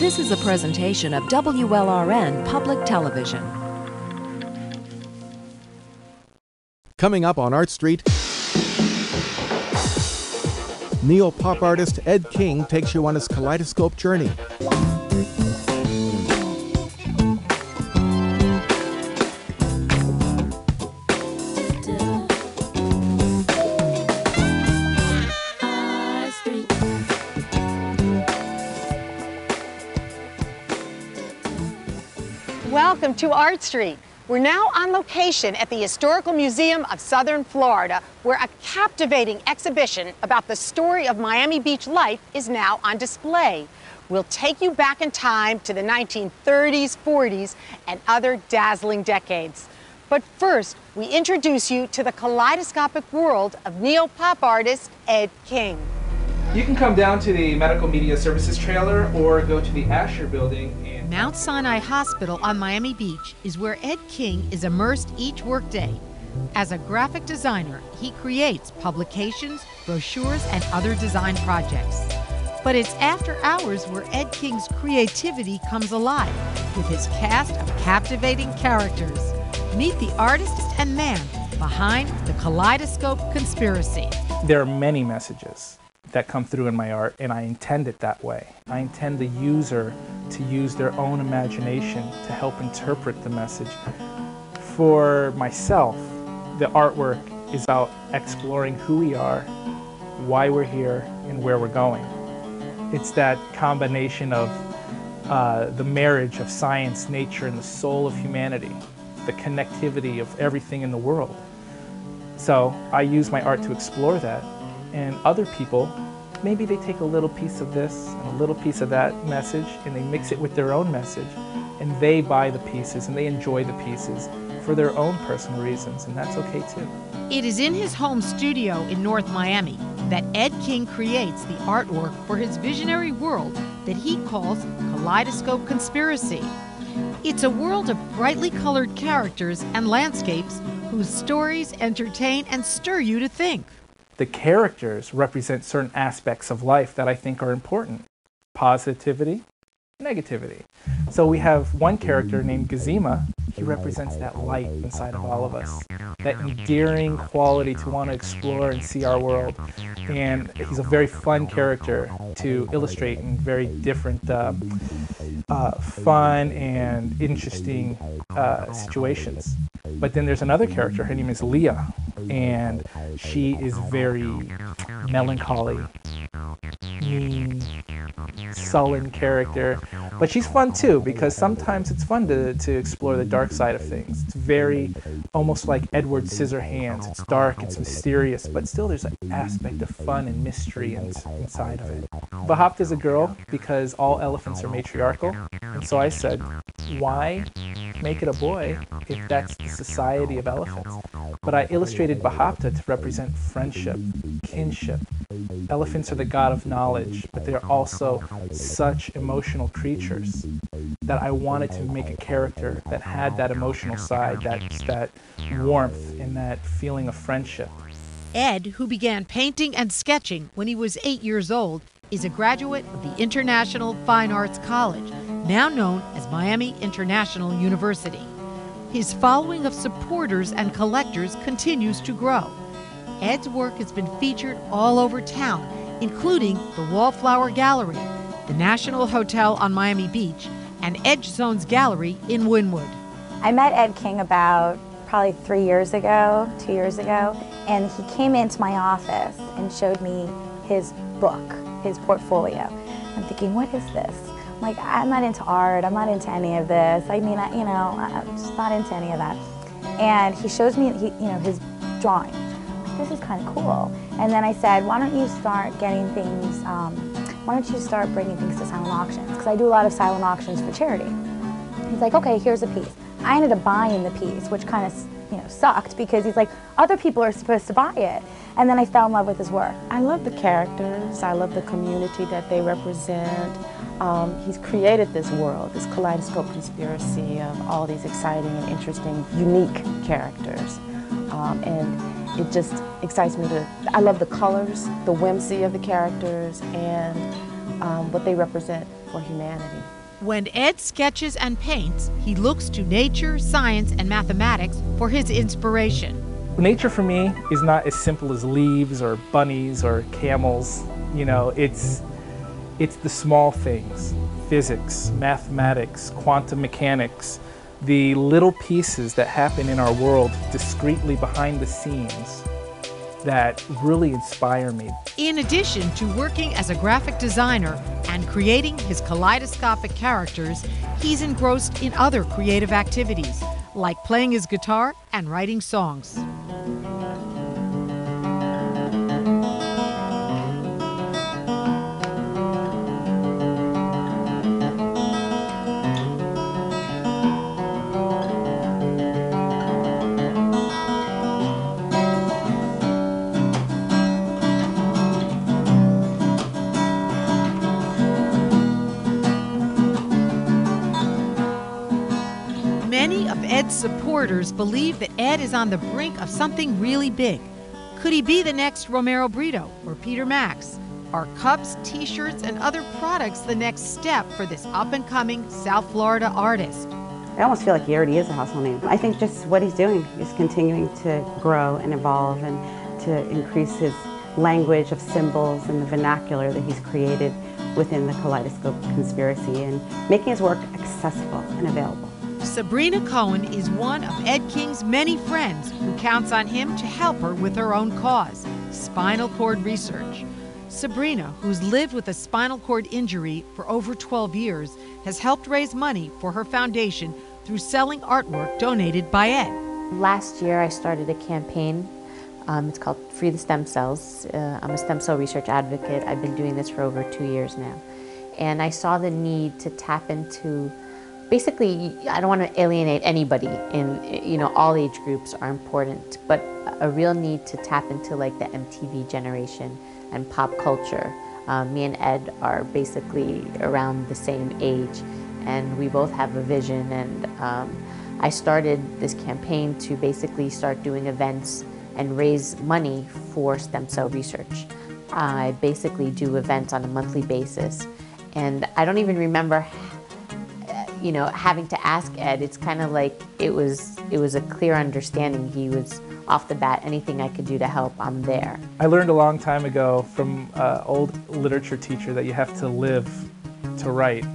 This is a presentation of WLRN Public Television. Coming up on ArtStreet, neo-pop artist Ed King takes you on his Kaleidoscope journey. Welcome to ArtStreet. We're now on location at the Historical Museum of Southern Florida, where a captivating exhibition about the story of Miami Beach life is now on display. We'll take you back in time to the 1930s, 40s, and other dazzling decades. But first, we introduce you to the kaleidoscopic world of neo-pop artist Ed King. You can come down to the Medical Media Services trailer or go to the Asher building. Mount Sinai Hospital on Miami Beach is where Ed King is immersed each workday. As a graphic designer, he creates publications, brochures, and other design projects. But it's after hours where Ed King's creativity comes alive with his cast of captivating characters. Meet the artist and man behind the Kaleidoscope Conspiracy. There are many messages that come through in my art, and I intend it that way. I intend the user to use their own imagination to help interpret the message. For myself, the artwork is about exploring who we are, why we're here, and where we're going. It's that combination of the marriage of science, nature, and the soul of humanity, the connectivity of everything in the world. So I use my art to explore that. And other people, maybe they take a little piece of this and a little piece of that message and they mix it with their own message, and they buy the pieces and they enjoy the pieces for their own personal reasons, and that's okay too. It is in his home studio in North Miami that Ed King creates the artwork for his visionary world that he calls Kaleidoscope Conspiracy. It's a world of brightly colored characters and landscapes whose stories entertain and stir you to think. The characters represent certain aspects of life that I think are important. Positivity, negativity. So we have one character named Gazima. He represents that light inside of all of us, that endearing quality to want to explore and see our world. And he's a very fun character to illustrate in very different fun and interesting situations. But then there's another character, her name is Leah, and she is very melancholy, mean, sullen character. But she's fun too, because sometimes it's fun to explore the dark side of things. It's very almost like Edward Scissorhands. It's dark, it's mysterious, but still there's an aspect of fun and mystery inside of it. Bahapta's a girl because all elephants are matriarchal, and so I said, why make it a boy if that's the society of elephants? But I illustrated Bahapta to represent friendship, kinship. Elephants are the god of knowledge, but they're also such emotional creatures that I wanted to make a character that had that emotional side, that warmth and that feeling of friendship. Ed, who began painting and sketching when he was 8 years old, is a graduate of the International Fine Arts College, now known as Miami International University. His following of supporters and collectors continues to grow. Ed's work has been featured all over town, including the Wallflower Gallery, the National Hotel on Miami Beach, and Edge Zone's Gallery in Wynwood. I met Ed King about probably 2 years ago, and he came into my office and showed me his book, his portfolio. I'm thinking, what is this? I'm like, I'm not into art, I'm not into any of this. I mean, I'm just not into any of that. And he shows me, his drawing. This is kind of cool. And then I said, why don't you start getting things, why don't you start bringing things to silent auctions? Because I do a lot of silent auctions for charity. He's like, okay, here's a piece. I ended up buying the piece, which kind of, sucked because he's like, other people are supposed to buy it. And then I fell in love with his work. I love the characters. I love the community that they represent. He's created this world, this kaleidoscope conspiracy of all these exciting and interesting, unique characters. And it just excites me I love the colors, the whimsy of the characters, and what they represent for humanity. When Ed sketches and paints, he looks to nature, science, and mathematics for his inspiration. Nature for me is not as simple as leaves or bunnies or camels. You know, it's the small things, physics, mathematics, quantum mechanics, the little pieces that happen in our world discreetly behind the scenes that really inspire me. In addition to working as a graphic designer and creating his kaleidoscopic characters, he's engrossed in other creative activities, like playing his guitar and writing songs. Many of Ed's supporters believe that Ed is on the brink of something really big. Could he be the next Romero Brito or Peter Max? Are cups, t-shirts, and other products the next step for this up-and-coming South Florida artist? I almost feel like he already is a household name. I think just what he's doing is continuing to grow and evolve and to increase his language of symbols and the vernacular that he's created within the Kaleidoscope Conspiracy and making his work accessible and available. Sabrina Cohen is one of Ed King's many friends who counts on him to help her with her own cause, spinal cord research. Sabrina, who's lived with a spinal cord injury for over 12 years, has helped raise money for her foundation through selling artwork donated by Ed. Last year I started a campaign. It's called Free the Stem Cells. I'm a stem cell research advocate. I've been doing this for over 2 years now. And I saw the need to tap into, basically, I don't want to alienate anybody, and all age groups are important, but a real need to tap into like the MTV generation and pop culture. Me and Ed are basically around the same age, and we both have a vision, and I started this campaign to basically start doing events and raise money for stem cell research. I basically do events on a monthly basis, and I don't even remember having to ask Ed. It's kind of like it was a clear understanding. He was off the bat, anything I could do to help, I'm there. I learned a long time ago from an old literature teacher that you have to live to write.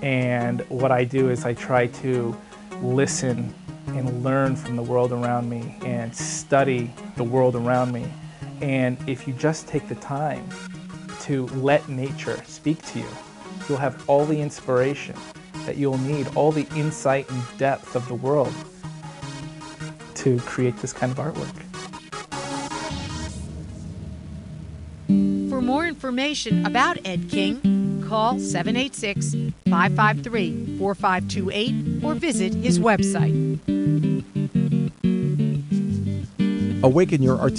And what I do is I try to listen and learn from the world around me and study the world around me. And if you just take the time to let nature speak to you, you'll have all the inspiration that you'll need, all the insight and depth of the world to create this kind of artwork. For more information about Ed King, call 786-553-4528 or visit his website. Awaken your artistic